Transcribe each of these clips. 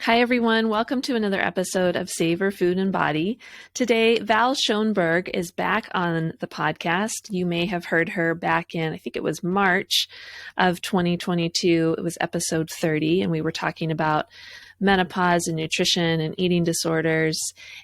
Hi, everyone. Welcome to another episode of Savor, Food, and Body. Today, Val Schonberg is back on the podcast. You may have heard her back in, I think it was March of 2022. It was episode 30, and we were talking about menopause and nutrition and eating disorders.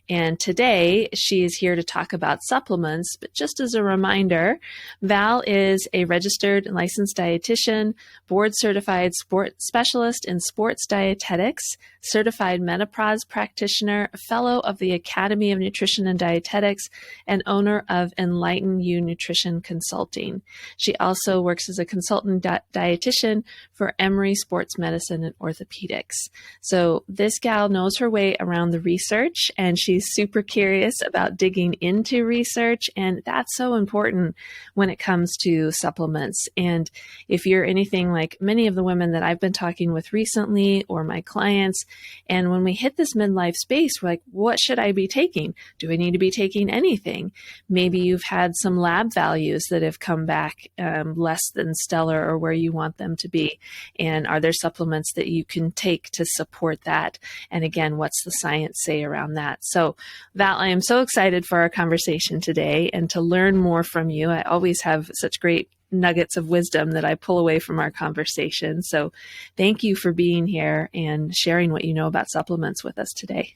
And today she is here to talk about supplements. But just as a reminder, Val is a registered and licensed dietitian, board certified sport specialist in sports dietetics, certified menopause practitioner, fellow of the Academy of Nutrition and Dietetics, and owner of Enlighten You Nutrition Consulting. She also works as a consultant dietitian for Emory Sports Medicine and Orthopedics. So this gal knows her way around the research, and she's super curious about digging into research, and that's so important when it comes to supplements. And if you're anything like many of the women that I've been talking with recently or my clients, and when we hit this midlife space, we're like, what should I be taking? Do I need to be taking anything? Maybe you've had some lab values that have come back less than stellar or where you want them to be. And are there supplements that you can take to support that? And again, what's the science say around that? So Val, I am so excited for our conversation today and to learn more from you. I always have such great nuggets of wisdom that I pull away from our conversation. So thank you for being here and sharing what you know about supplements with us today.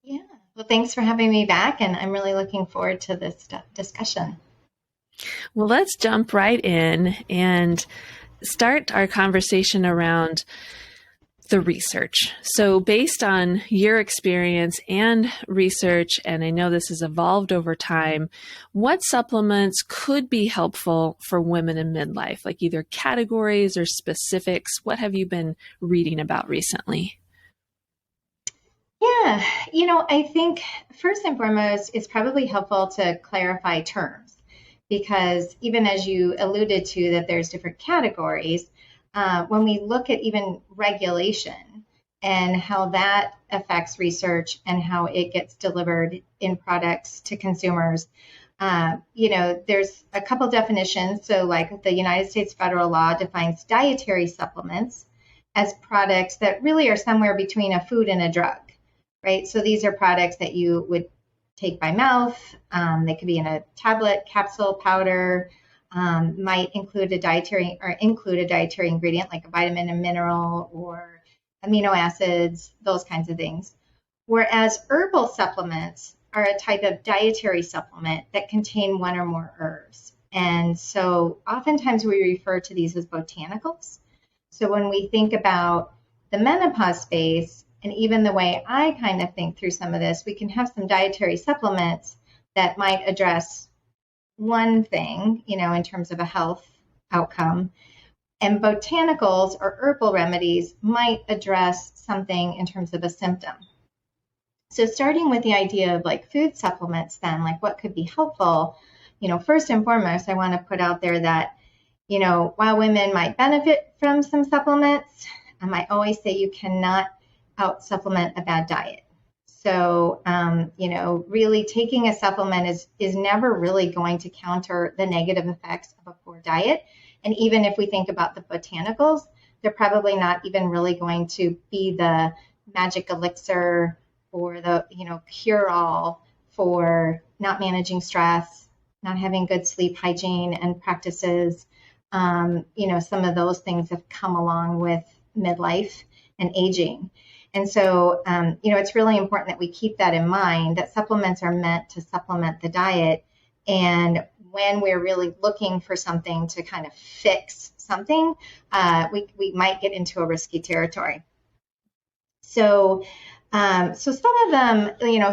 Yeah, well, thanks for having me back. And I'm really looking forward to this discussion. Well, let's jump right in and start our conversation around the research. So based on your experience and research, and I know this has evolved over time, what supplements could be helpful for women in midlife, like either categories or specifics? What have you been reading about recently? Yeah, I think first and foremost, it's probably helpful to clarify terms, because even as you alluded to that there's different categories, when we look at even regulation and how that affects research and how it gets delivered in products to consumers, there's a couple definitions. So like the United States federal law defines dietary supplements as products that really are somewhere between a food and a drug, right? So these are products that you would take by mouth. They could be in a tablet, capsule, powder, might include a dietary ingredient like a vitamin, a mineral, or amino acids, those kinds of things. Whereas herbal supplements are a type of dietary supplement that contain one or more herbs. And so oftentimes we refer to these as botanicals. So when we think about the menopause space, and even the way I kind of think through some of this, we can have some dietary supplements that might address one thing, in terms of a health outcome. And botanicals or herbal remedies might address something in terms of a symptom. So starting with the idea of like food supplements, then, like what could be helpful, first and foremost, I want to put out there that, while women might benefit from some supplements, I might always say you cannot out supplement a bad diet. So, really taking a supplement is never really going to counter the negative effects of a poor diet. And even if we think about the botanicals, they're probably not even really going to be the magic elixir or the, cure-all for not managing stress, not having good sleep hygiene and practices. Some of those things have come along with midlife and aging. And so, it's really important that we keep that in mind, that supplements are meant to supplement the diet. And when we're really looking for something to kind of fix something, we might get into a risky territory. So some of them,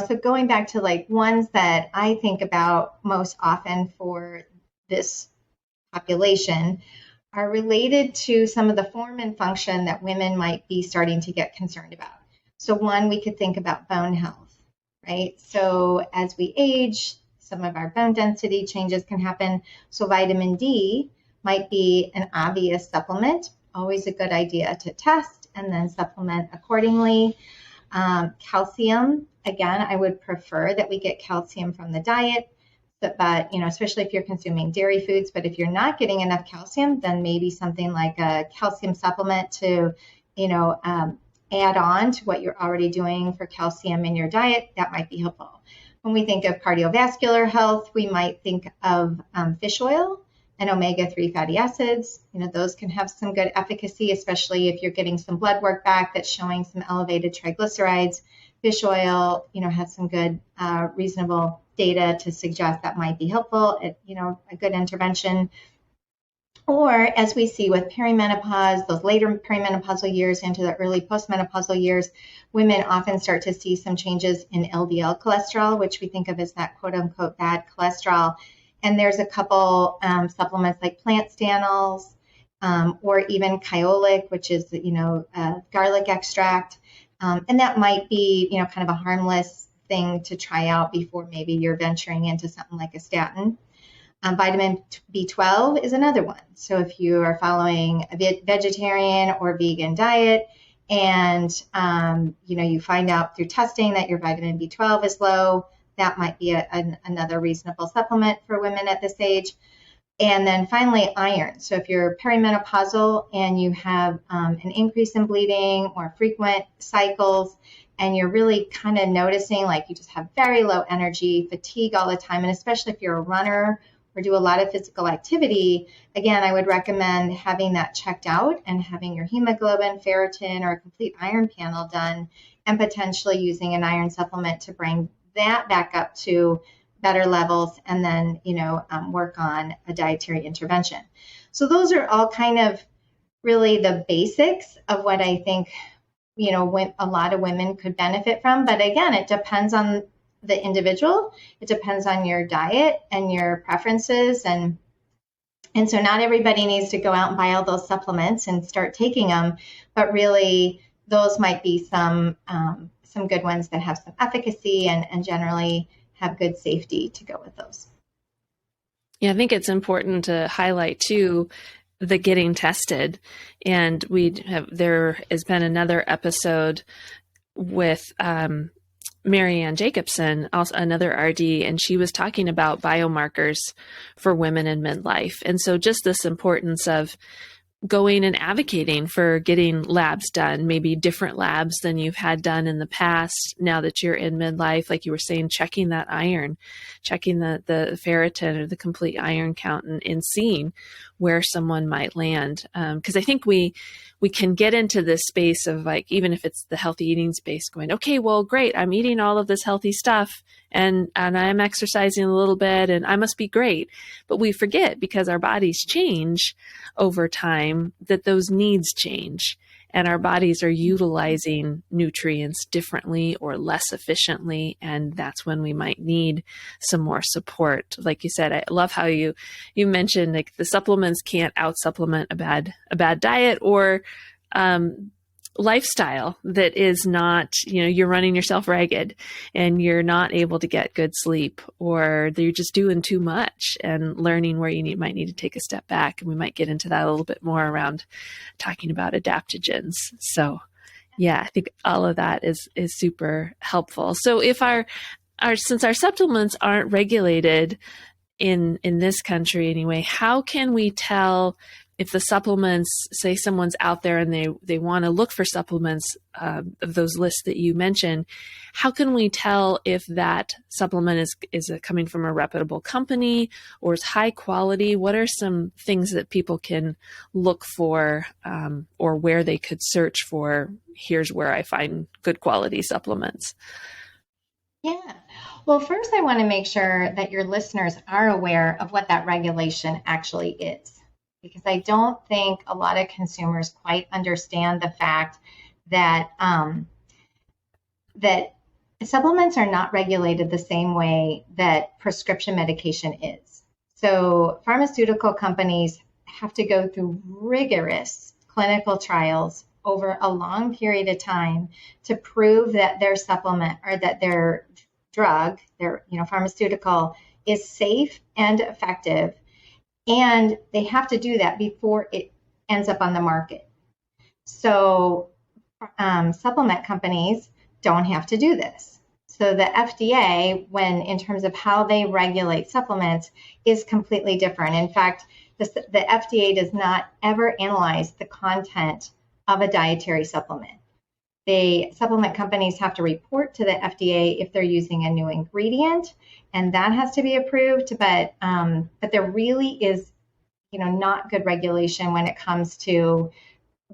so going back to like ones that I think about most often for this population are related to some of the form and function that women might be starting to get concerned about. So one, we could think about bone health, right? So as we age, some of our bone density changes can happen. So vitamin D might be an obvious supplement, always a good idea to test and then supplement accordingly. Calcium, again, I would prefer that we get calcium from the diet. But especially if you're consuming dairy foods, but if you're not getting enough calcium, then maybe something like a calcium supplement to, add on to what you're already doing for calcium in your diet, that might be helpful. When we think of cardiovascular health, we might think of fish oil and omega-3 fatty acids. Those can have some good efficacy, especially if you're getting some blood work back that's showing some elevated triglycerides. Fish oil, has some good, reasonable data to suggest that might be helpful, a good intervention. Or as we see with perimenopause, those later perimenopausal years into the early postmenopausal years, women often start to see some changes in Ldl cholesterol, which we think of as that quote unquote bad cholesterol. And there's a couple supplements like plant stanols, or even kyolic, which is, garlic extract. And that might be, kind of a harmless thing to try out before maybe you're venturing into something like a statin. Vitamin B12 is another one. So if you are following a vegetarian or vegan diet and, you find out through testing that your vitamin B12 is low, that might be another reasonable supplement for women at this age. And then finally, iron. So if you're perimenopausal and you have an increase in bleeding or frequent cycles, and you're really kind of noticing like you just have very low energy, fatigue all the time, and especially if you're a runner or do a lot of physical activity, again, I would recommend having that checked out and having your hemoglobin, ferritin, or a complete iron panel done, and potentially using an iron supplement to bring that back up to better levels, and then, work on a dietary intervention. So those are all kind of really the basics of what I think, a lot of women could benefit from. But again, it depends on the individual. It depends on your diet and your preferences. And so not everybody needs to go out and buy all those supplements and start taking them, but really those might be some good ones that have some efficacy and generally have good safety to go with those. Yeah, I think it's important to highlight too the getting tested. And there has been another episode with Marianne Jacobson, also another RD, and she was talking about biomarkers for women in midlife. And so just this importance of going and advocating for getting labs done, maybe different labs than you've had done in the past now that you're in midlife, like you were saying, checking that iron, checking the ferritin or the complete iron count, and seeing where someone might land. Because I think we can get into this space of like, even if it's the healthy eating space, going, okay, well, great, I'm eating all of this healthy stuff and I'm exercising a little bit and I must be great. But we forget, because our bodies change over time, that those needs change and our bodies are utilizing nutrients differently or less efficiently. And that's when we might need some more support. Like you said, I love how you mentioned like the supplements can't out supplement a bad diet or lifestyle that is not, you're running yourself ragged and you're not able to get good sleep, or you're just doing too much and learning where you might need to take a step back. And we might get into that a little bit more around talking about adaptogens. So yeah, I think all of that is super helpful. So if since our supplements aren't regulated in this country anyway, how can we tell if the supplements, say someone's out there and they want to look for supplements of those lists that you mentioned, how can we tell if that supplement is coming from a reputable company or is high quality? What are some things that people can look for, or where they could search for, here's where I find good quality supplements? Yeah. Well, first I want to make sure that your listeners are aware of what that regulation actually is, because I don't think a lot of consumers quite understand the fact that that supplements are not regulated the same way that prescription medication is. So pharmaceutical companies have to go through rigorous clinical trials over a long period of time to prove that their supplement or that their drug, their pharmaceutical, is safe and effective. And they have to do that before it ends up on the market. So supplement companies don't have to do this. So the FDA, in terms of how they regulate supplements, is completely different. In fact, the FDA does not ever analyze the content of a dietary supplement. Supplement companies have to report to the FDA if they're using a new ingredient, and that has to be approved. But there really is, not good regulation when it comes to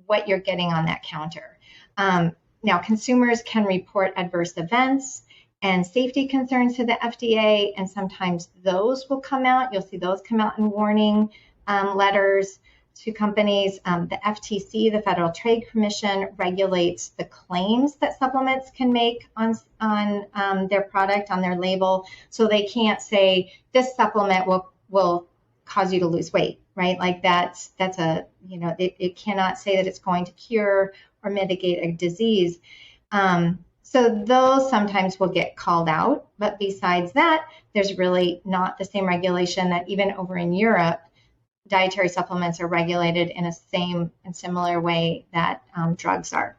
what you're getting on that counter. Now, consumers can report adverse events and safety concerns to the FDA, and sometimes those will come out. You'll see those come out in warning letters to companies. The FTC, the Federal Trade Commission, regulates the claims that supplements can make on their product, on their label. So they can't say this supplement will cause you to lose weight, right? Like that's it cannot say that it's going to cure or mitigate a disease. So those sometimes will get called out, but besides that, there's really not the same regulation that even over in Europe, dietary supplements are regulated in a same and similar way that drugs are.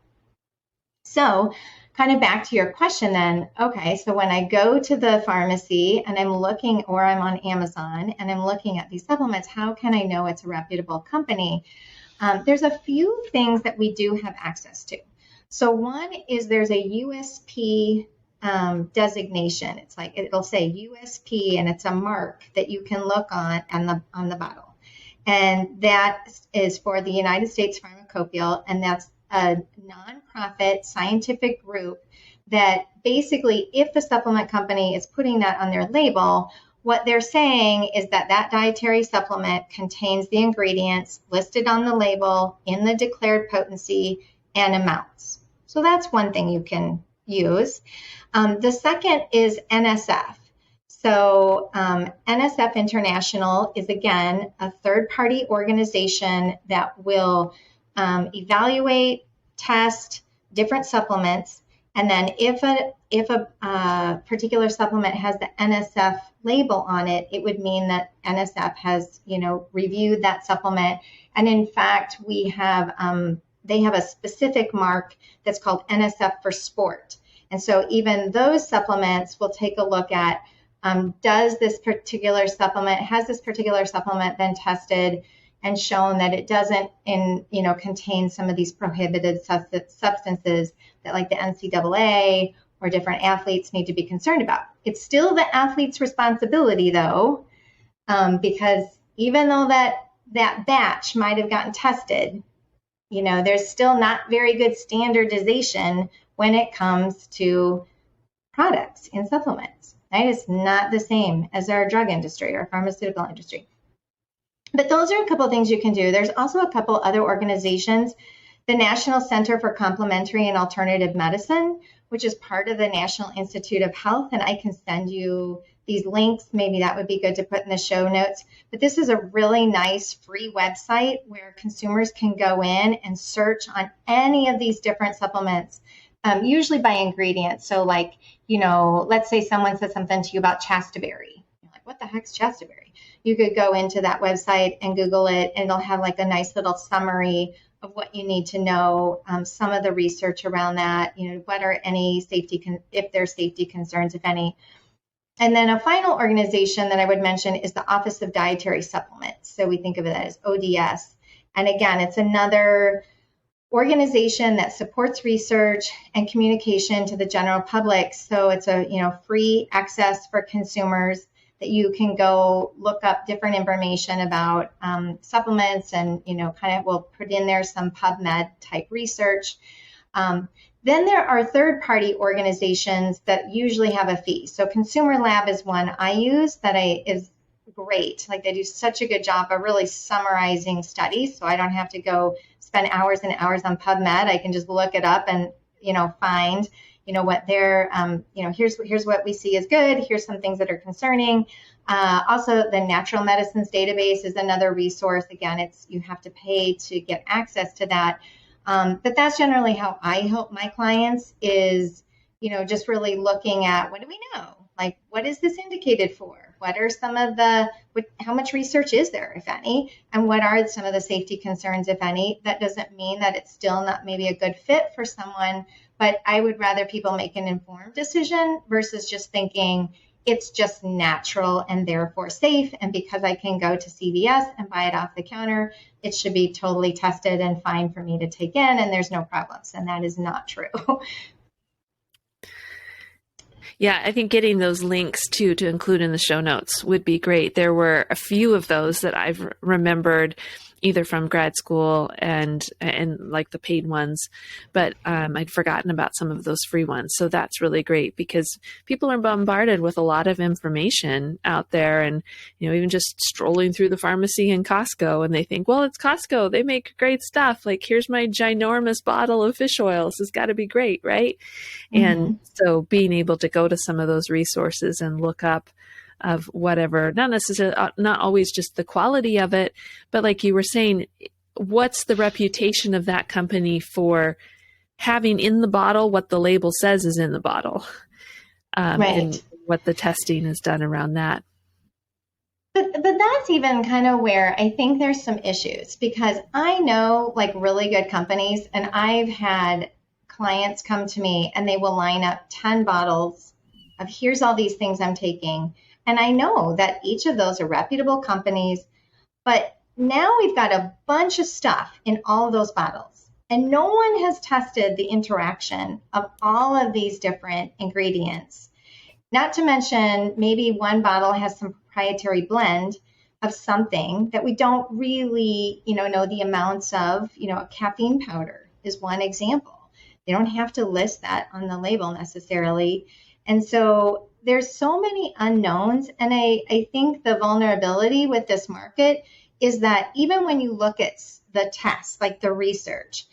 So kind of back to your question then, okay, so when I go to the pharmacy and I'm looking, or I'm on Amazon and I'm looking at these supplements, how can I know it's a reputable company? There's a few things that we do have access to. So one is there's a USP designation. It's like, it'll say USP, and it's a mark that you can look on the bottle. And that is for the United States Pharmacopoeia, and that's a nonprofit scientific group that basically, if the supplement company is putting that on their label, what they're saying is that that dietary supplement contains the ingredients listed on the label in the declared potency and amounts. So that's one thing you can use. The second is NSF. So NSF International is, again, a third-party organization that will evaluate, test different supplements, and then if a particular supplement has the NSF label on it, it would mean that NSF has reviewed that supplement. And in fact, we have they have a specific mark that's called NSF for sport. And so even those supplements will take a look at, has this particular supplement been tested and shown that it doesn't contain some of these prohibited substances that, like the NCAA or different athletes, need to be concerned about. It's still the athlete's responsibility, though, because even though that batch might have gotten tested, there's still not very good standardization when it comes to products in supplements. Right? It's not the same as our drug industry or pharmaceutical industry. But those are a couple of things you can do. There's also a couple other organizations. The National Center for Complementary and Alternative Medicine, which is part of the National Institute of Health, and I can send you these links. Maybe that would be good to put in the show notes. But this is a really nice free website where consumers can go in and search on any of these different supplements, usually by ingredients. So like, let's say someone says something to you about chasteberry. You're like, what the heck's chasteberry? You could go into that website and Google it, and it'll have like a nice little summary of what you need to know, some of the research around that, what are any if there's safety concerns, if any. And then a final organization that I would mention is the Office of Dietary Supplements. So we think of it as ODS. And again, it's another organization that supports research and communication to the general public. So it's a free access for consumers that you can go look up different information about supplements, and kind of will put in there some PubMed type research. Then there are third-party organizations that usually have a fee. So Consumer Lab is one I use that is great. Like, they do such a good job of really summarizing studies, so I don't have to go spend hours and hours on PubMed. I can just look it up and find what they're here's what we see is good. Here's some things that are concerning. Also, the Natural Medicines Database is another resource. Again, you have to pay to get access to that. But that's generally how I help my clients, is, just really looking at, what do we know? Like, what is this indicated for? What are some of how much research is there, if any? And what are some of the safety concerns, if any? That doesn't mean that it's still not maybe a good fit for someone, but I would rather people make an informed decision versus just thinking, it's just natural and therefore safe. And because I can go to CVS and buy it off the counter, it should be totally tested and fine for me to take in, and there's no problems. And that is not true. Yeah, I think getting those links too to include in the show notes would be great. There were a few of those that I've remembered either from grad school and like the paid ones, but I'd forgotten about some of those free ones. So that's really great because people are bombarded with a lot of information out there, and even just strolling through the pharmacy in Costco, and they think, well, it's Costco, they make great stuff. Like, here's my ginormous bottle of fish oil. This has got to be great, right? Mm-hmm. And so being able to go to some of those resources and look up of whatever, not always just the quality of it, but like you were saying, what's the reputation of that company for having in the bottle what the label says is in the bottle, right. And what the testing is done around that. But that's even kind of where I think there's some issues, because I know like really good companies, and I've had clients come to me and they will line up 10 bottles of here's all these things I'm taking. And I know that each of those are reputable companies, but now we've got a bunch of stuff in all of those bottles. And no one has tested the interaction of all of these different ingredients. Not to mention, maybe one bottle has some proprietary blend of something that we don't really, know the amounts of. A caffeine powder is one example. They don't have to list that on the label necessarily. And so there's so many unknowns. And I think the vulnerability with this market is that even when you look at the tests, like the research,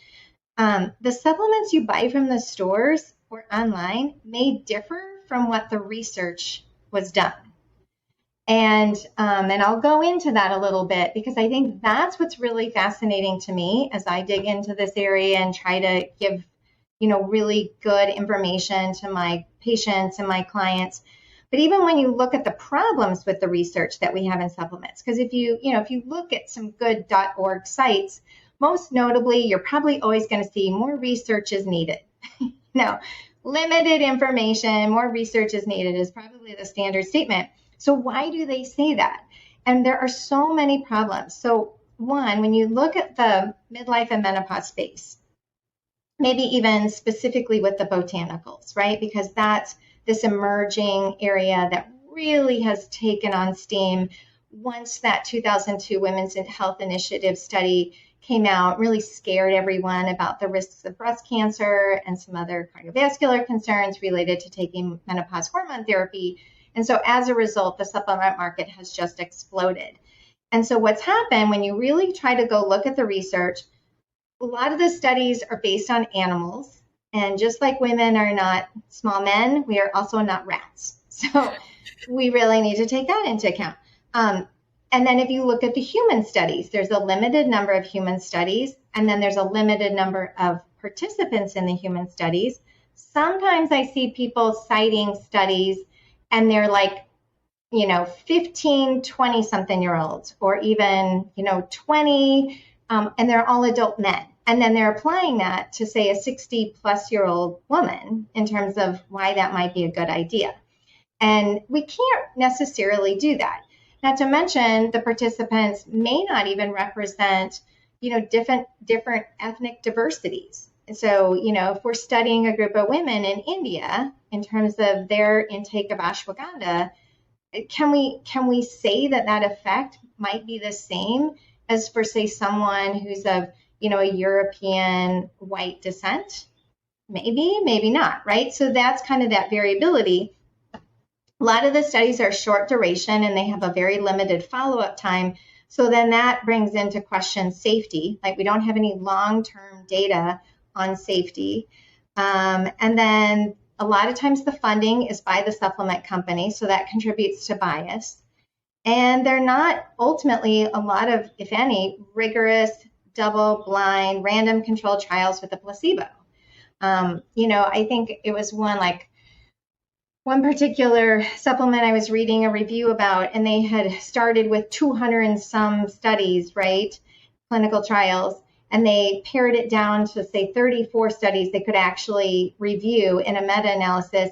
the supplements you buy from the stores or online may differ from what the research was done. And I'll go into that a little bit, because I think that's what's really fascinating to me as I dig into this area and try to give really good information to my patients and my clients. But even when you look at the problems with the research that we have in supplements, because if you look at some good .org sites, most notably, you're probably always going to see more research is needed. Limited information, more research is needed is probably the standard statement. So why do they say that? And there are so many problems. So one, when you look at the midlife and menopause space, maybe even specifically with the botanicals, right? Because that's this emerging area that really has taken on steam once that 2002 Women's Health Initiative study came out, really scared everyone about the risks of breast cancer and some other cardiovascular concerns related to taking menopause hormone therapy. And so as a result, the supplement market has just exploded. And so what's happened when you really try to go look at the research, a lot of the studies are based on animals. And just like women are not small men, we are also not rats. So we really need to take that into account. And then if you look at the human studies, there's a limited number of human studies, and then there's a limited number of participants in the human studies. Sometimes I see people citing studies and they're like, 15, 20 something year olds, or even, 20, and they're all adult men. And then they're applying that to, say, a 60 plus year old woman in terms of why that might be a good idea. And we can't necessarily do that. Not to mention, the participants may not even represent, different ethnic diversities. And so, if we're studying a group of women in India in terms of their intake of ashwagandha, can we say that effect might be the same as for, say, someone who's of, a European white descent? Maybe, maybe not, right? So that's kind of that variability. A lot of the studies are short duration and they have a very limited follow-up time. So then that brings into question safety. Like, we don't have any long-term data on safety. And then a lot of times the funding is by the supplement company, so that contributes to bias. And they're not ultimately a lot of, if any, rigorous, double-blind, random controlled trials with a placebo. I think it was one particular supplement I was reading a review about, and they had started with 200 and some studies, right? Clinical trials. And they pared it down to, say, 34 studies they could actually review in a meta-analysis.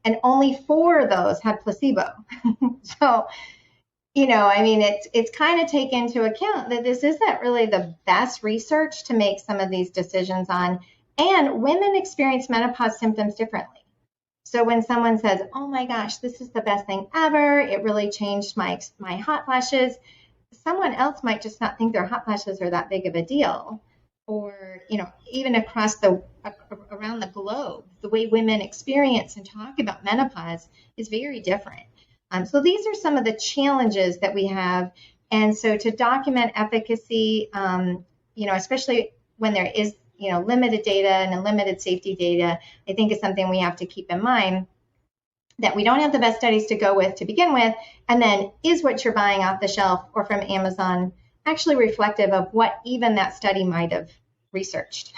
and only 4 of those had placebo. So, I mean, it's kind of take into account that this isn't really the best research to make some of these decisions on. And women experience menopause symptoms differently. So when someone says, oh my gosh, this is the best thing ever, it really changed my hot flashes, someone else might just not think their hot flashes are that big of a deal. Or, even around the globe, the way women experience and talk about menopause is very different. So these are some of the challenges that we have. And so to document efficacy, especially when there is, limited data and limited safety data, I think is something we have to keep in mind, that we don't have the best studies to go with to begin with. And then is what you're buying off the shelf or from Amazon actually reflective of what even that study might have researched?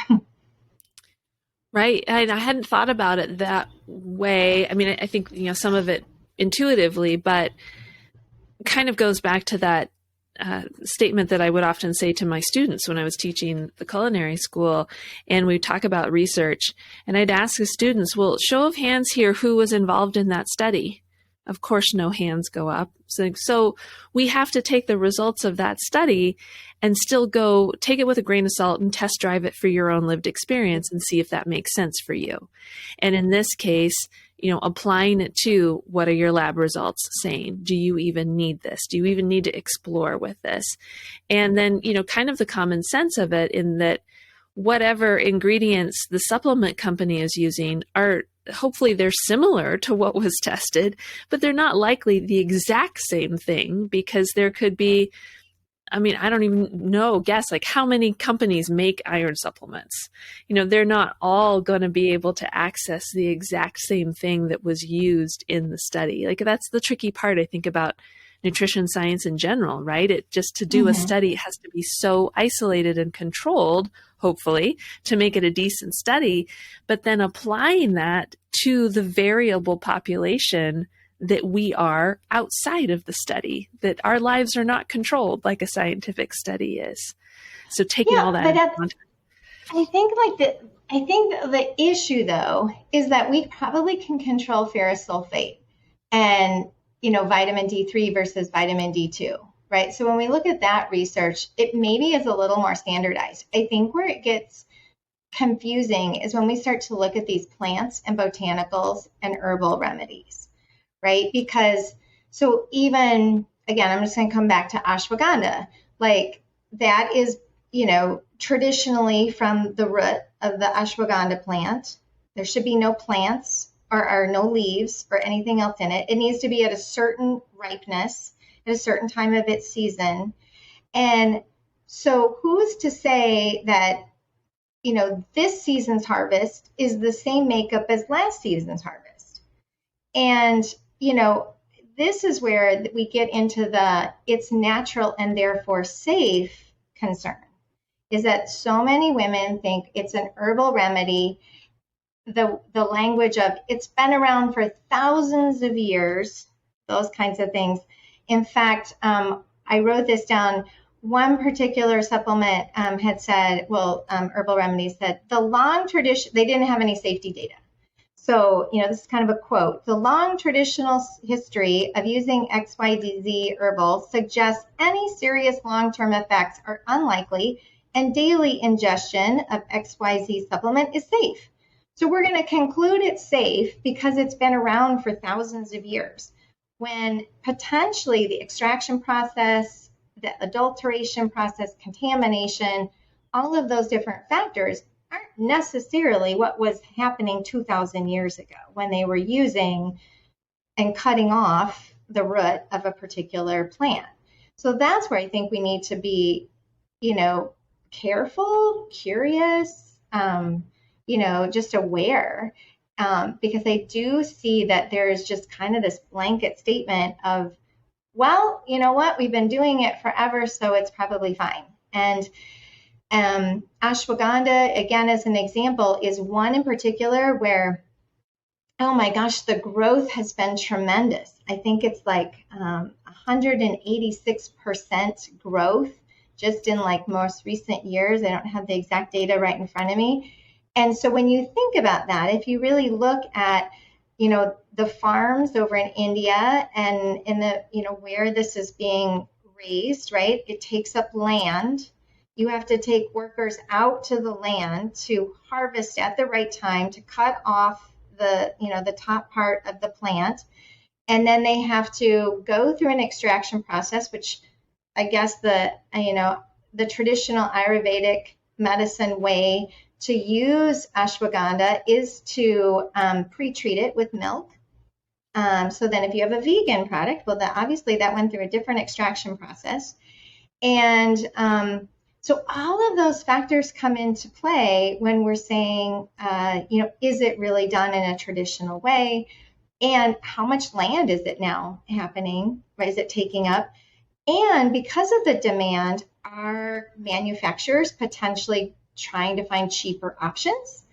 Right. I hadn't thought about it that way. I mean, I think, some of it intuitively, but kind of goes back to that statement that I would often say to my students when I was teaching the culinary school, and we talk about research, and I'd ask the students, well, show of hands here, who was involved in that study? Of course, no hands go up. So we have to take the results of that study and still go take it with a grain of salt and test drive it for your own lived experience and see if that makes sense for you. And in this case, applying it to what are your lab results saying? Do you even need this? Do you even need to explore with this? And then, kind of the common sense of it, in that whatever ingredients the supplement company is using are hopefully they're similar to what was tested, but they're not likely the exact same thing, because there could be, I don't even guess like how many companies make iron supplements. They're not all going to be able to access the exact same thing that was used in the study. Like, that's the tricky part, I think, about nutrition science in general, right? It just, to do a study, it has to be so isolated and controlled, hopefully, to make it a decent study, but then applying that to the variable population that we are outside of the study, that our lives are not controlled like a scientific study is. So taking all that into context. I think the issue, though, is that we probably can control ferrous sulfate and vitamin D3 versus vitamin D2, right? So when we look at that research, it maybe is a little more standardized. I think where it gets confusing is when we start to look at these plants and botanicals and herbal remedies, right? Because so even, again, I'm just going to come back to ashwagandha. Like, that is, traditionally from the root of the ashwagandha plant. There should be no plants or no leaves or anything else in it. It needs to be at a certain ripeness at a certain time of its season. And so who's to say that, this season's harvest is the same makeup as last season's harvest? And, this is where we get into the it's natural and therefore safe concern, is that so many women think it's an herbal remedy. The language of it's been around for thousands of years, those kinds of things. In fact, I wrote this down. One particular supplement had said, herbal remedies said, the long tradition, they didn't have any safety data. So, this is kind of a quote. The long traditional history of using XYZ herbal suggests any serious long-term effects are unlikely, and daily ingestion of XYZ supplement is safe. So we're going to conclude it's safe because it's been around for thousands of years, when potentially the extraction process, the adulteration process, contamination, all of those different factors aren't necessarily what was happening 2,000 years ago when they were using and cutting off the root of a particular plant. So that's where I think we need to be, careful, curious, just aware, because I do see that there's just kind of this blanket statement of, well, you know what, we've been doing it forever, so it's probably fine. And ashwagandha, again, as an example, is one in particular where, oh my gosh, the growth has been tremendous. I think it's like 186% growth just in like most recent years. I don't have the exact data right in front of me. And so when you think about that, if you really look at, the farms over in India and in the, where this is being raised, right? It takes up land. You have to take workers out to the land to harvest at the right time, to cut off the top part of the plant. And then they have to go through an extraction process, which I guess the traditional Ayurvedic medicine way to use ashwagandha is to pre-treat it with milk. So then if you have a vegan product, well, obviously that went through a different extraction process. And so all of those factors come into play when we're saying, is it really done in a traditional way? And how much land is it now happening? Right? Is it taking up? And because of the demand, are manufacturers potentially trying to find cheaper options,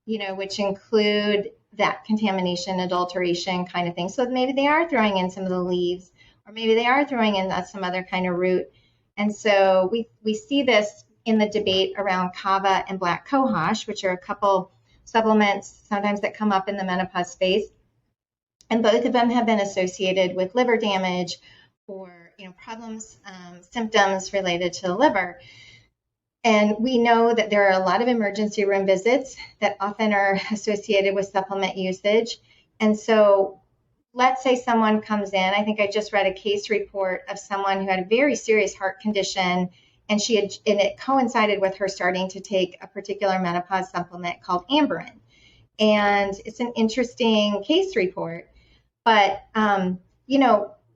which include that contamination, adulteration kind of thing. So maybe they are throwing in some of the leaves, or maybe they are throwing in some other kind of root. And so we see this in the debate around kava and black cohosh, which are a couple supplements sometimes that come up in the menopause space. And both of them have been associated with liver damage or problems, symptoms related to the liver. And we know that there are a lot of emergency room visits that often are associated with supplement usage. And so let's say someone comes in. I think I just read a case report of someone who had a very serious heart condition, and it coincided with her starting to take a particular menopause supplement called Amberin. And it's an interesting case report. But,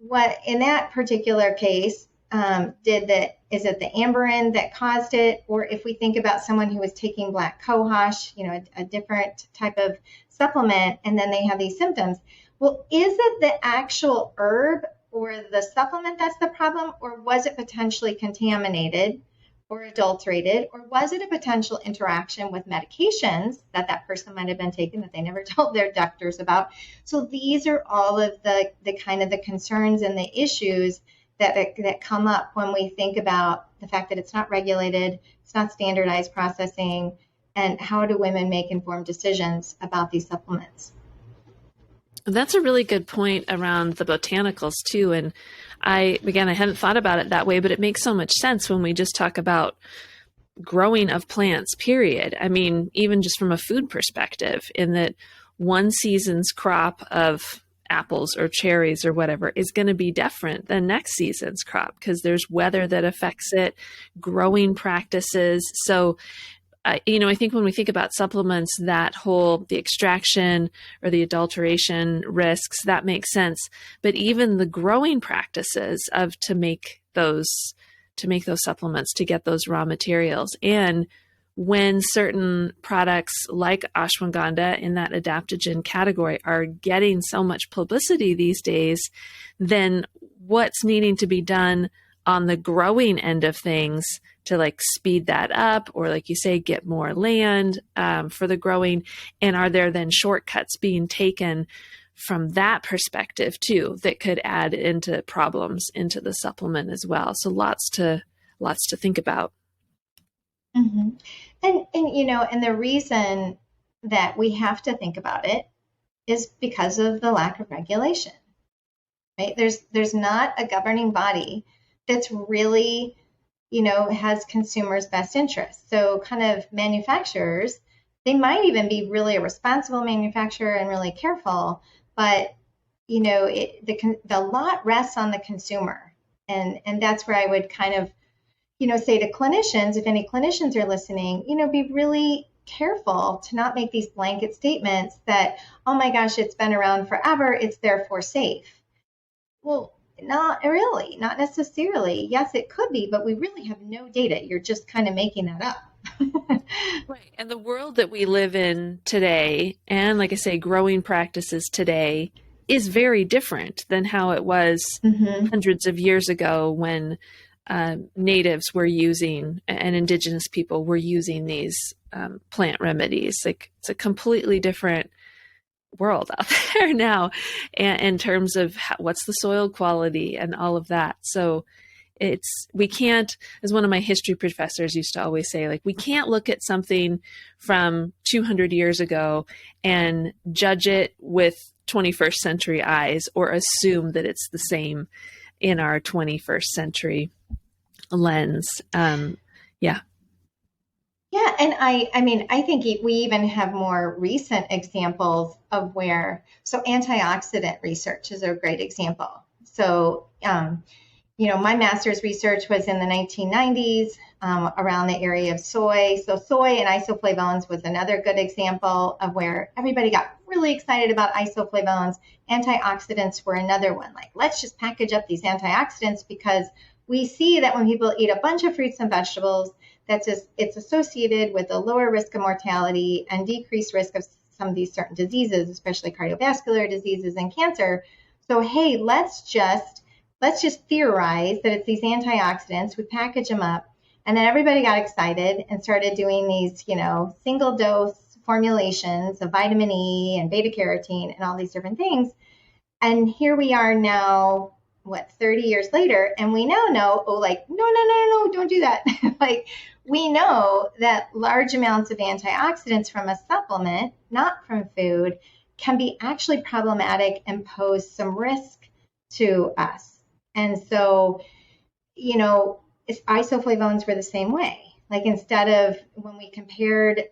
what in that particular case, is it the Amberin that caused it? Or if we think about someone who was taking black cohosh, a different type of supplement, and then they have these symptoms. Well, is it the actual herb or the supplement that's the problem? Or was it potentially contaminated or adulterated? Or was it a potential interaction with medications that person might have been taking that they never told their doctors about? So these are all of the kind of the concerns and the issues that come up when we think about the fact that it's not regulated, it's not standardized processing, and how do women make informed decisions about these supplements? That's a really good point around the botanicals too. And I hadn't thought about it that way, but it makes so much sense when we just talk about growing of plants, period. I mean, even just from a food perspective, in that one season's crop of apples or cherries or whatever is going to be different than next season's crop because there's weather that affects it, growing practices. So I think when we think about supplements, the extraction or the adulteration risks, that makes sense. But even the growing practices to make those supplements, to get those raw materials. And when certain products like ashwagandha in that adaptogen category are getting so much publicity these days, then what's needing to be done on the growing end of things to speed that up, or like you say, get more land for the growing? And are there then shortcuts being taken from that perspective too that could add into problems into the supplement as well? So lots to think about. Mm-hmm. And the reason that we have to think about it is because of the lack of regulation, right? There's not a governing body that's really, has consumers' best interests. So kind of manufacturers, they might even be really a responsible manufacturer and really careful, but, the lot rests on the consumer. And that's where I would kind of, say to clinicians, if any clinicians are listening, be really careful to not make these blanket statements that, oh my gosh, it's been around forever, it's therefore safe. Well, not really, not necessarily. Yes, it could be, but we really have no data. You're just kind of making that up. Right. And the world that we live in today, and like I say, growing practices today, is very different than how it was hundreds of years ago when natives were using, and indigenous people were using these plant remedies. It's a completely different world out there now, and in terms of what's the soil quality and all of that. So we can't, as one of my history professors used to always say, like, we can't look at something from 200 years ago and judge it with 21st century eyes or assume that it's the same in our 21st century lens. Yeah. Yeah, and I mean, I think we even have more recent examples of where, so antioxidant research is a great example. So, my master's research was in the 1990s around the area of soy. So soy and isoflavones was another good example of where everybody got really excited about isoflavones. Antioxidants were another one. Like, let's just package up these antioxidants because we see that when people eat a bunch of fruits and vegetables, it's associated with a lower risk of mortality and decreased risk of some of these certain diseases, especially cardiovascular diseases and cancer. So, hey, let's just theorize that it's these antioxidants. We package them up, and then everybody got excited and started doing these, single dose formulations of vitamin E and beta carotene and all these different things. And here we are now, 30 years later, and we now know, no, don't do that. Like, we know that large amounts of antioxidants from a supplement, not from food, can be actually problematic and pose some risk to us. And so, isoflavones were the same way. Like, instead of when we compared,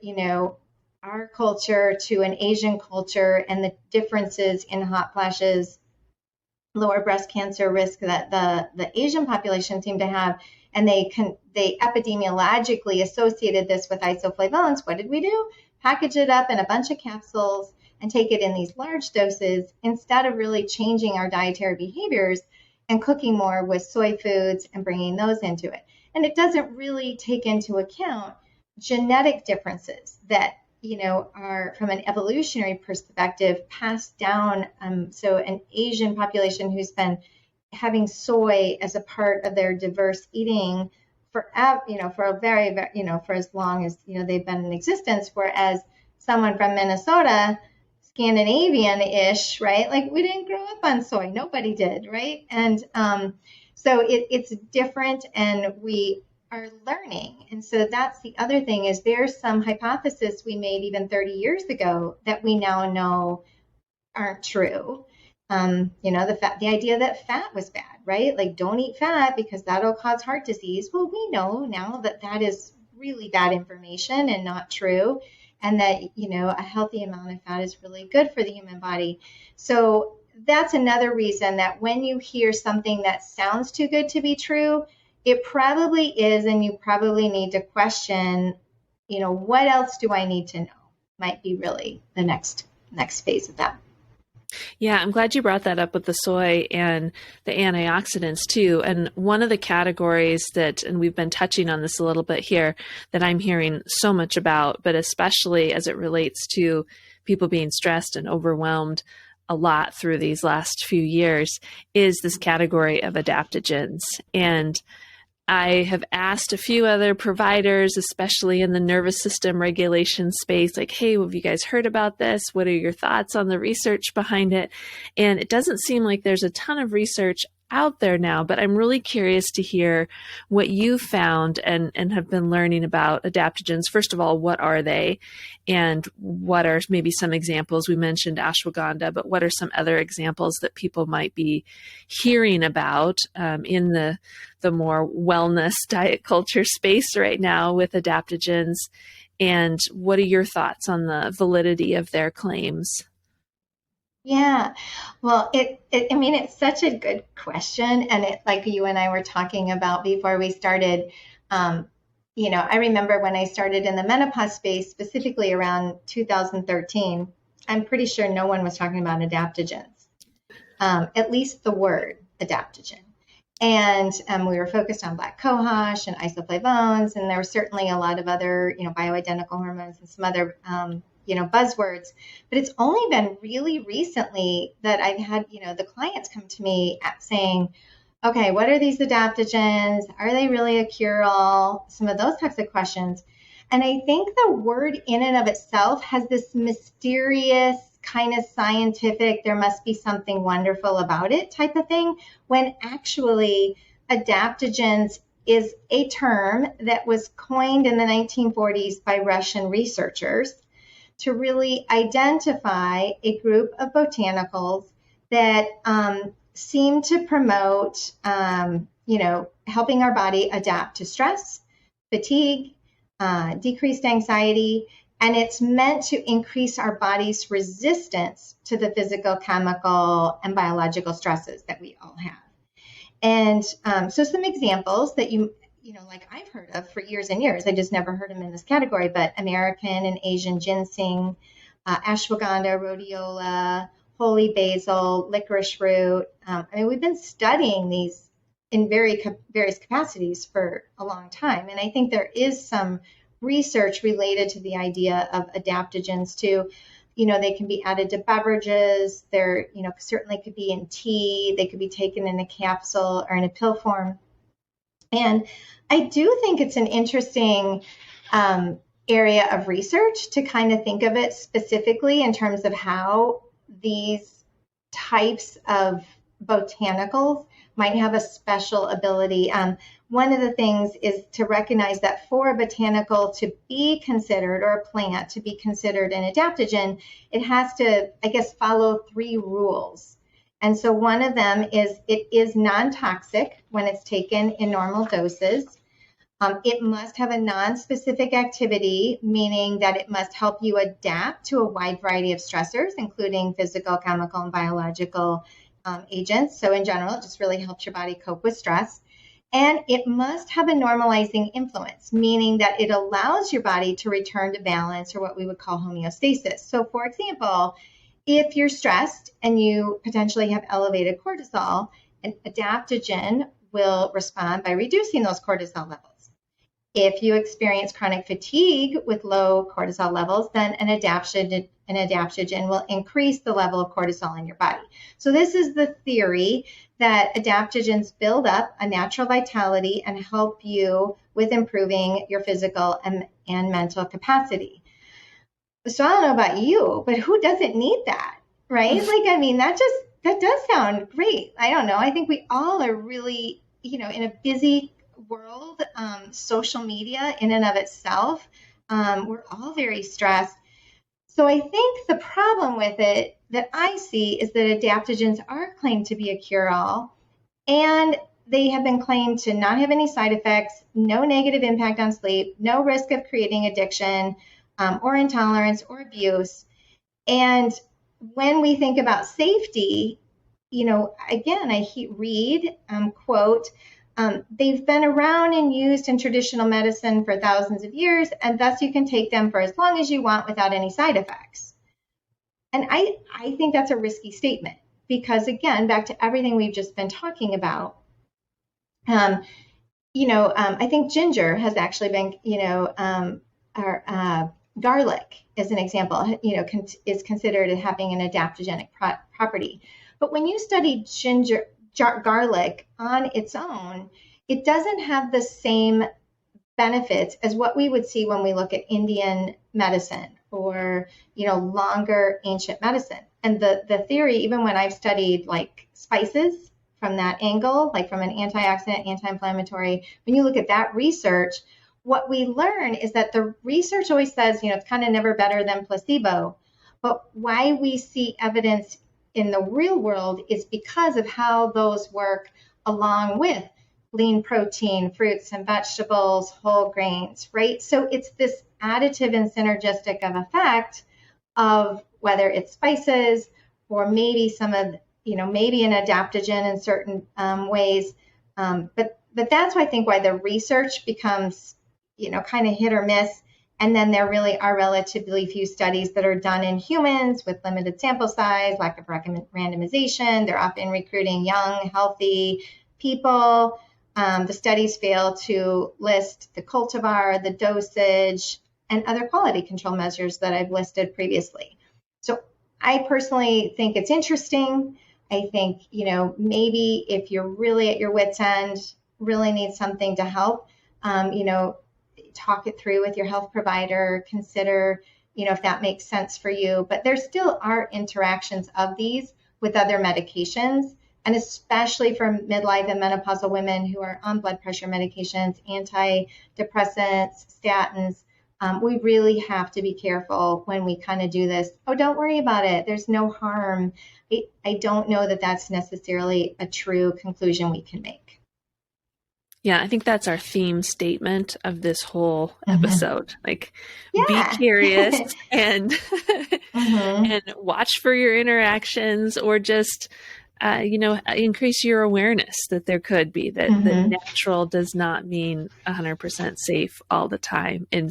our culture to an Asian culture and the differences in hot flashes, lower breast cancer risk that the Asian population seemed to have, and they epidemiologically associated this with isoflavones. What did we do? Package it up in a bunch of capsules and take it in these large doses instead of really changing our dietary behaviors and cooking more with soy foods and bringing those into it. And it doesn't really take into account genetic differences that are, from an evolutionary perspective, passed down. So an Asian population who's been having soy as a part of their diverse eating for a very, for as long as, they've been in existence, whereas someone from Minnesota, Scandinavian-ish, right? Like, we didn't grow up on soy. Nobody did, right? And so it's different, and we are learning. And so that's the other thing, is there's some hypothesis we made even 30 years ago that we now know aren't true. The idea that fat was bad, right? Like, don't eat fat because that'll cause heart disease. Well, we know now that that is really bad information and not true. And that, a healthy amount of fat is really good for the human body. So that's another reason that when you hear something that sounds too good to be true, it probably is, and you probably need to question, what else do I need to know? Might be really the next phase of that. Yeah, I'm glad you brought that up with the soy and the antioxidants too. And one of the categories that, and we've been touching on this a little bit here, that I'm hearing so much about, but especially as it relates to people being stressed and overwhelmed a lot through these last few years, is this category of adaptogens. And I have asked a few other providers, especially in the nervous system regulation space, like, hey, have you guys heard about this? What are your thoughts on the research behind it? And it doesn't seem like there's a ton of research out there now, but I'm really curious to hear what you found and have been learning about adaptogens. First of all, what are they? And what are maybe some examples? We mentioned ashwagandha, but what are some other examples that people might be hearing about in the more wellness diet culture space right now with adaptogens? And what are your thoughts on the validity of their claims? Yeah, well, it's such a good question. And it, like you and I were talking about before we started, I remember when I started in the menopause space, specifically around 2013, I'm pretty sure no one was talking about adaptogens, at least the word adaptogen. And we were focused on black cohosh and isoflavones, and there were certainly a lot of other, bioidentical hormones and some other buzzwords, but it's only been really recently that I've had, the clients come to me saying, okay, what are these adaptogens? Are they really a cure-all? Some of those types of questions. And I think the word in and of itself has this mysterious kind of scientific, there must be something wonderful about it type of thing, when actually adaptogens is a term that was coined in the 1940s by Russian researchers to really identify a group of botanicals that seem to promote, helping our body adapt to stress, fatigue, decreased anxiety, and it's meant to increase our body's resistance to the physical, chemical, and biological stresses that we all have. And so some examples that like I've heard of for years and years, I just never heard them in this category, but American and Asian ginseng, ashwagandha, rhodiola, holy basil, licorice root. We've been studying these in various capacities for a long time. And I think there is some research related to the idea of adaptogens too. They can be added to beverages. They're, certainly could be in tea. They could be taken in a capsule or in a pill form. And I do think it's an interesting area of research to kind of think of it specifically in terms of how these types of botanicals might have a special ability. One of the things is to recognize that for a botanical to be considered, or a plant to be considered an adaptogen, it has to, follow 3 rules. And so one of them is it is non-toxic when it's taken in normal doses. It must have a non-specific activity, meaning that it must help you adapt to a wide variety of stressors, including physical, chemical, and biological agents. So in general, it just really helps your body cope with stress. And it must have a normalizing influence, meaning that it allows your body to return to balance, or what we would call homeostasis. So for example, if you're stressed and you potentially have elevated cortisol, an adaptogen will respond by reducing those cortisol levels. If you experience chronic fatigue with low cortisol levels, then an adaptogen will increase the level of cortisol in your body. So this is the theory that adaptogens build up a natural vitality and help you with improving your physical and mental capacity. So I don't know about you, but who doesn't need that, right? That does sound great. I don't know. I think we all are really, in a busy world, social media in and of itself, we're all very stressed. So I think the problem with it that I see is that adaptogens are claimed to be a cure-all, and they have been claimed to not have any side effects, no negative impact on sleep, no risk of creating addiction or intolerance or abuse. And when we think about safety, again, I read, quote, they've been around and used in traditional medicine for thousands of years, and thus you can take them for as long as you want without any side effects. And I think that's a risky statement because, again, back to everything we've just been talking about, I think ginger has actually been, garlic, as an example, is considered as having an adaptogenic property. But when you study garlic on its own, it doesn't have the same benefits as what we would see when we look at Indian medicine or, longer ancient medicine. And the theory, even when I've studied like spices from that angle, like from an antioxidant, anti-inflammatory, when you look at that research, what we learn is that the research always says, it's kind of never better than placebo. But why we see evidence in the real world is because of how those work along with lean protein, fruits and vegetables, whole grains, right? So it's this additive and synergistic of effect of whether it's spices or maybe some of, maybe an adaptogen in certain ways. But that's why I think why the research becomes, kind of hit or miss. And then there really are relatively few studies that are done in humans with limited sample size, lack of randomization. They're often recruiting young, healthy people. The studies fail to list the cultivar, the dosage, and other quality control measures that I've listed previously. So I personally think it's interesting. I think, maybe if you're really at your wit's end, really need something to help, talk it through with your health provider, consider, if that makes sense for you. But there still are interactions of these with other medications And especially for midlife and menopausal women who are on blood pressure medications, antidepressants, statins, we really have to be careful when we kind of do this. Oh, don't worry about it. There's no harm. I don't know that that's necessarily a true conclusion we can make. Yeah, I think that's our theme statement of this whole episode. Like, be Yeah. curious and Mm-hmm. and watch for your interactions, or just increase your awareness that there could be that Mm-hmm. natural does not mean 100% safe all the time. And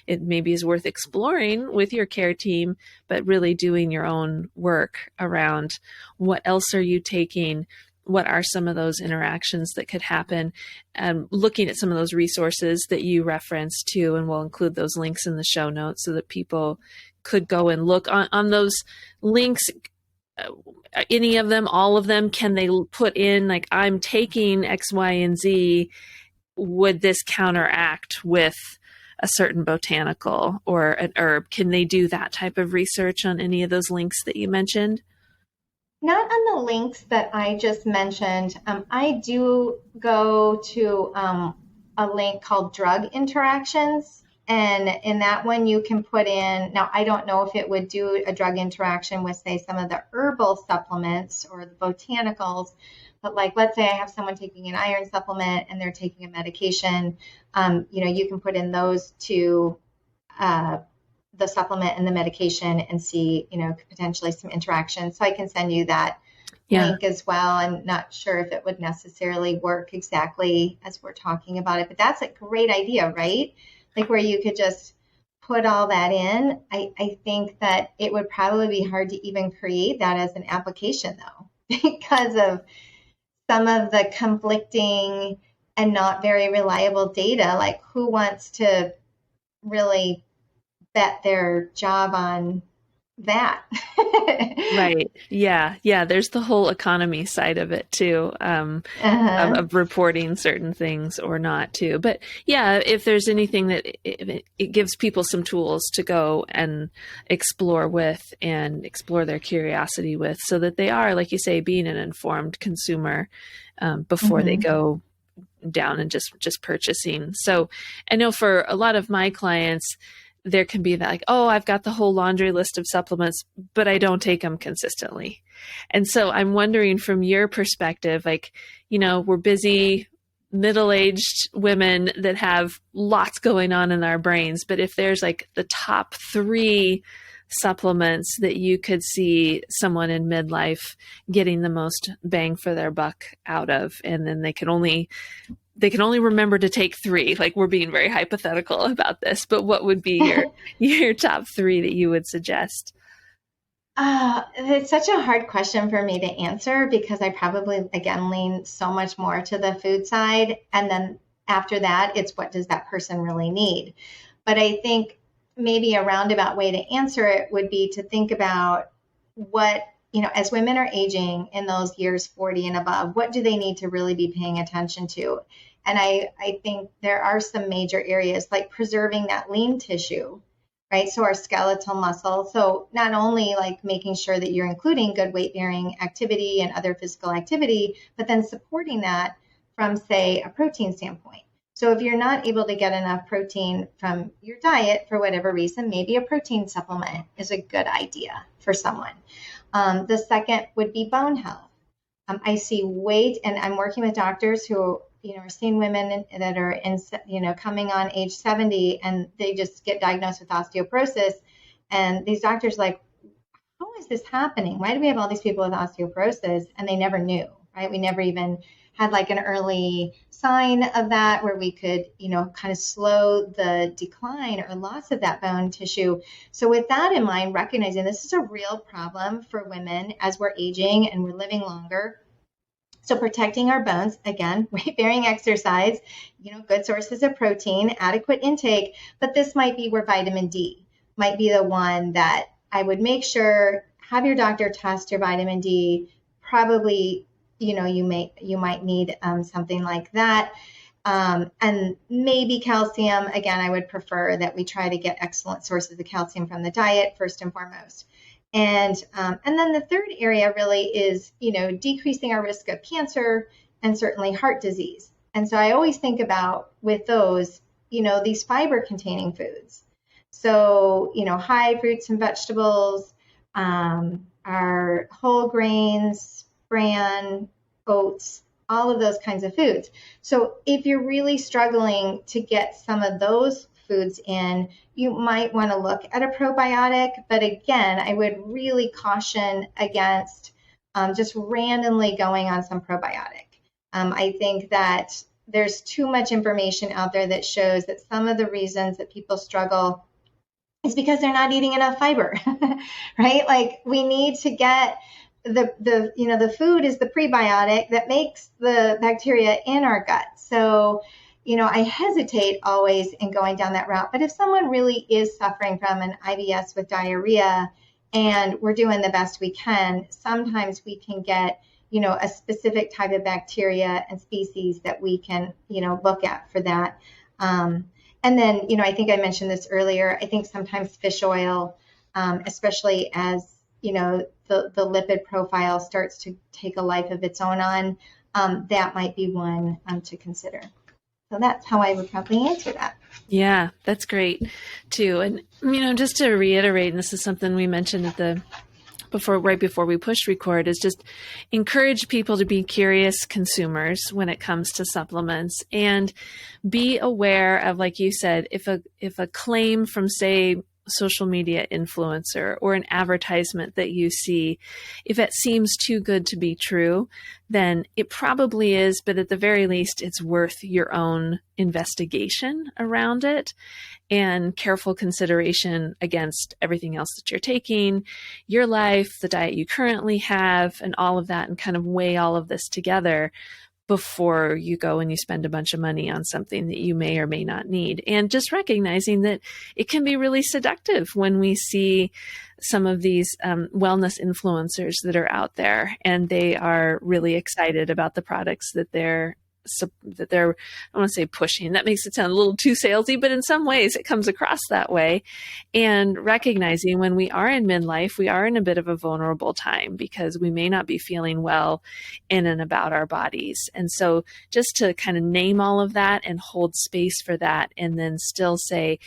it maybe is worth exploring with your care team, but really doing your own work around what else are you taking. What are some of those interactions that could happen? Looking at some of those resources that you referenced too, and we'll include those links in the show notes so that people could go and look on those links. Any of them, all of them, can they put in like, I'm taking X, Y, and Z? Would this counteract with a certain botanical or an herb? Can they do that type of research on any of those links that you mentioned? Not on the links that I just mentioned. I do go to a link called Drug Interactions. And in that one, you can put in, now I don't know if it would do a drug interaction with, say, some of the herbal supplements or the botanicals, but like, let's say I have someone taking an iron supplement and they're taking a medication, you can put in those two, the supplement and the medication, and see, potentially some interaction. So I can send you that link as well. I'm not sure if it would necessarily work exactly as we're talking about it, but that's a great idea, right? Like where you could just put all that in. I think that it would probably be hard to even create that as an application though, because of some of the conflicting and not very reliable data. Like who wants to really bet their job on that? Right. Yeah. Yeah. There's the whole economy side of it too, of reporting certain things or not too. But yeah, if there's anything that it gives people some tools to go and explore with and explore their curiosity with, so that they are, like you say, being an informed consumer before they go down and just purchasing. So I know for a lot of my clients, there can be that like, oh, I've got the whole laundry list of supplements, but I don't take them consistently. And so I'm wondering from your perspective, like, we're busy middle-aged women that have lots going on in our brains, but if there's like the top 3 supplements that you could see someone in midlife getting the most bang for their buck out of, and then they can only remember to take 3. Like, we're being very hypothetical about this, but what would be your top 3 that you would suggest? It's such a hard question for me to answer, because I probably, again, lean so much more to the food side. And then after that, it's what does that person really need? But I think maybe a roundabout way to answer it would be to think about what, as women are aging in those years 40 and above, what do they need to really be paying attention to? And I think there are some major areas like preserving that lean tissue, right? So our skeletal muscle. So not only like making sure that you're including good weight bearing activity and other physical activity, but then supporting that from, say, a protein standpoint. So if you're not able to get enough protein from your diet for whatever reason, maybe a protein supplement is a good idea for someone. The second would be bone health. I see weight, and I'm working with doctors who, are seeing women that are coming on age 70, and they just get diagnosed with osteoporosis. And these doctors like, how is this happening? Why do we have all these people with osteoporosis? And they never knew, right? We never even had like an early sign of that where we could, kind of slow the decline or loss of that bone tissue. So with that in mind, recognizing this is a real problem for women as we're aging and we're living longer. So protecting our bones, again, weight-bearing exercise, good sources of protein, adequate intake, but this might be where vitamin D might be the one that I would make sure, have your doctor test your vitamin D. Probably, you might need something like that. And maybe calcium. Again, I would prefer that we try to get excellent sources of calcium from the diet first and foremost. And then the third area really is, decreasing our risk of cancer and certainly heart disease. And so I always think about with those, these fiber containing foods. So, high fruits and vegetables, our whole grains, bran, oats, all of those kinds of foods. So if you're really struggling to get some of those foods in, you might want to look at a probiotic. But again, I would really caution against just randomly going on some probiotic. I think that there's too much information out there that shows that some of the reasons that people struggle is because they're not eating enough fiber, right? Like we need to get the food is the prebiotic that makes the bacteria in our gut. So, I hesitate always in going down that route. But if someone really is suffering from an IBS with diarrhea and we're doing the best we can, sometimes we can get, a specific type of bacteria and species that we can, look at for that. And then, I think I mentioned this earlier. I think sometimes fish oil, especially as, the lipid profile starts to take a life of its own on, that might be one to consider. So that's how I would probably answer that. Yeah, that's great too. And, just to reiterate, and this is something we mentioned right before we pushed record, is just encourage people to be curious consumers when it comes to supplements and be aware of, like you said, if a claim from, say, social media influencer or an advertisement that you see, if it seems too good to be true, then it probably is, but at the very least, it's worth your own investigation around it and careful consideration against everything else that you're taking, your life, the diet you currently have, and all of that, and kind of weigh all of this together before you go and you spend a bunch of money on something that you may or may not need. And just recognizing that it can be really seductive when we see some of these wellness influencers that are out there and they are really excited about the products that they're I want to say pushing. That makes it sound a little too salesy, but in some ways it comes across that way. And recognizing when we are in midlife, we are in a bit of a vulnerable time because we may not be feeling well in and about our bodies. And so just to kind of name all of that and hold space for that, and then still say,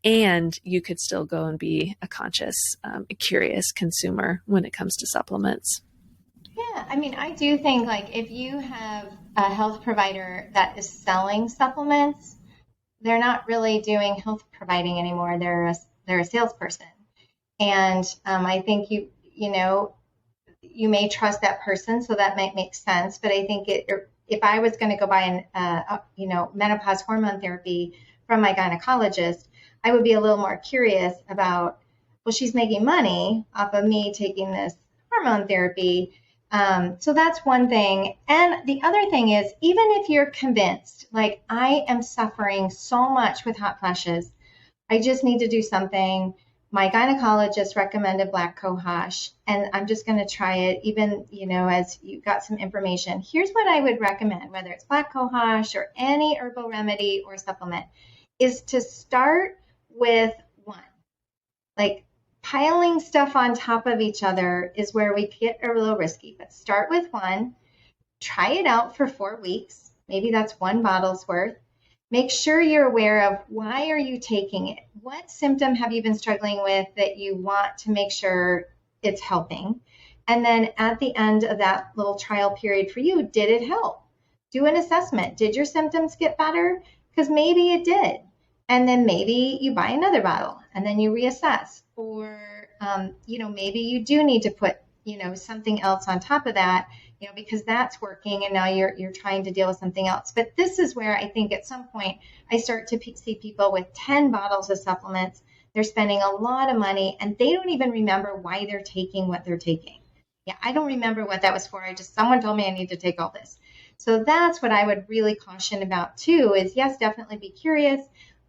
and you could still go and be a conscious, curious consumer when it comes to supplements. Yeah, I do think like if you have a health provider that is selling supplements, they're not really doing health providing anymore. They're a salesperson, and I think you may trust that person, so that might make sense. But I think if I was going to go buy menopause hormone therapy from my gynecologist, I would be a little more curious about, well, she's making money off of me taking this hormone therapy. So that's one thing. And the other thing is, even if you're convinced, like I am suffering so much with hot flashes, I just need to do something. My gynecologist recommended black cohosh, and I'm just going to try it, even, as you got some information. Here's what I would recommend, whether it's black cohosh or any herbal remedy or supplement, is to start with one. Like, piling stuff on top of each other is where we get a little risky, but start with one, try it out for 4 weeks. Maybe that's 1 bottle's worth. Make sure you're aware of why are you taking it? What symptom have you been struggling with that you want to make sure it's helping? And then at the end of that little trial period for you, did it help? Do an assessment. Did your symptoms get better? Because maybe it did. And then maybe you buy another bottle and then you reassess. Or, maybe you do need to put, something else on top of that, because that's working and now you're trying to deal with something else. But this is where I think at some point I start to see people with 10 bottles of supplements. They're spending a lot of money and they don't even remember why they're taking what they're taking. Yeah, I don't remember what that was for. Someone told me I need to take all this. So that's what I would really caution about too, is yes, definitely be curious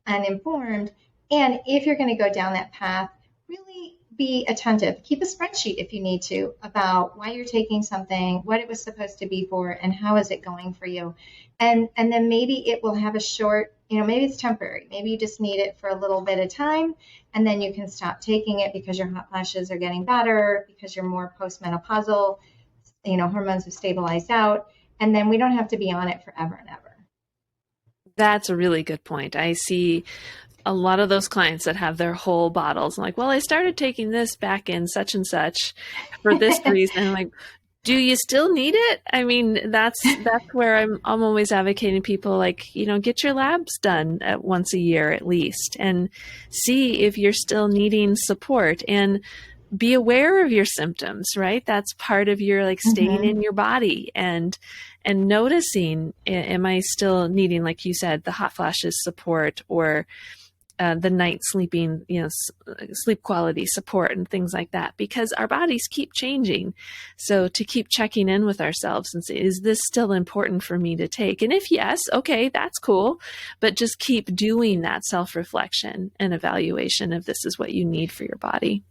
and informed. And if you're going to go down that path, really be attentive. Keep a spreadsheet if you need to about why you're taking something, what it was supposed to be for, and how is it going for you. And then maybe it will have a short maybe it's temporary. Maybe you just need it for a little bit of time, and then you can stop taking it because your hot flashes are getting better, because you're more postmenopausal, hormones have stabilized out, and then we don't have to be on it forever and ever. That's a really good point. I see a lot of those clients that have their whole bottles. I'm like, well, I started taking this back in such and such for this reason. I'm like, do you still need it? I mean, that's where I'm always advocating people, like, get your labs done at once a year at least, and see if you're still needing support, and be aware of your symptoms, right? That's part of your like staying in your body and noticing, am I still needing, like you said, the hot flashes support, or the night sleeping, sleep quality support and things like that, because our bodies keep changing. So to keep checking in with ourselves and say, is this still important for me to take? And if yes, okay, that's cool. But just keep doing that self-reflection and evaluation of this is what you need for your body.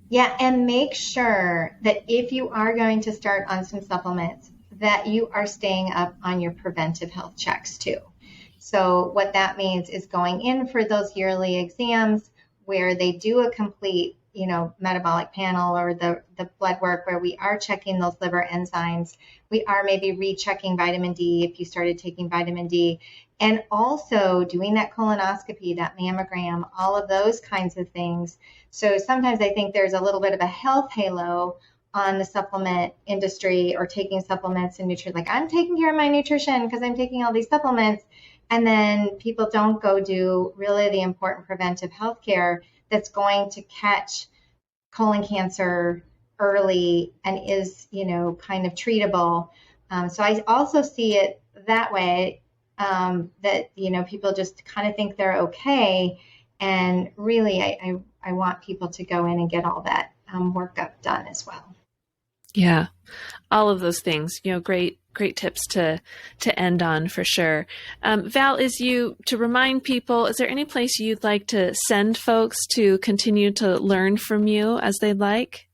Yeah, and make sure that if you are going to start on some supplements, that you are staying up on your preventive health checks too. So what that means is going in for those yearly exams where they do a complete, metabolic panel, or the blood work where we are checking those liver enzymes. We are maybe rechecking vitamin D if you started taking vitamin D, and also doing that colonoscopy, that mammogram, all of those kinds of things. So sometimes I think there's a little bit of a health halo on the supplement industry, or taking supplements and nutrition. Like, I'm taking care of my nutrition because I'm taking all these supplements. And then people don't go do really the important preventive health care that's going to catch colon cancer early and is, kind of treatable. So I also see it that way, that, people just kind of think they're okay. And really, I want people to go in and get all that workup done as well. Yeah, all of those things, great tips to end on for sure. Val, to remind people, is there any place you'd like to send folks to continue to learn from you as they'd like?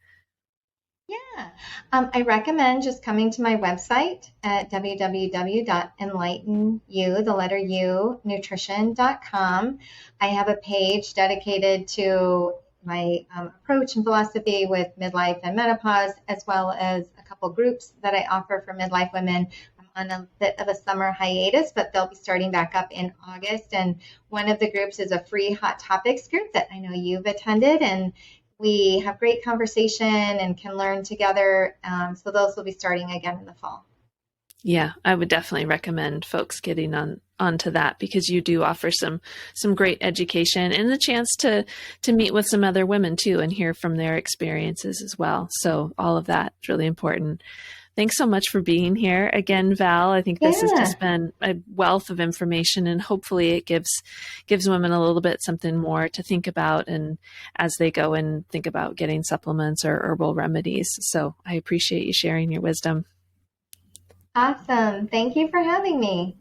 Yeah, I recommend just coming to my website at www.enlightenunutrition.com. I have a page dedicated to my approach and philosophy with midlife and menopause, as well as a couple groups that I offer for midlife women. I'm on a bit of a summer hiatus, but they'll be starting back up in August. And one of the groups is a free Hot Topics group that I know you've attended, and we have great conversation and can learn together. So those will be starting again in the fall. Yeah, I would definitely recommend folks getting onto that, because you do offer some great education and the chance to meet with some other women too and hear from their experiences as well. So all of that is really important. Thanks so much for being here again, Val. I think this has just been a wealth of information, and hopefully it gives women a little bit something more to think about, and as they go and think about getting supplements or herbal remedies. So I appreciate you sharing your wisdom. Awesome. Thank you for having me.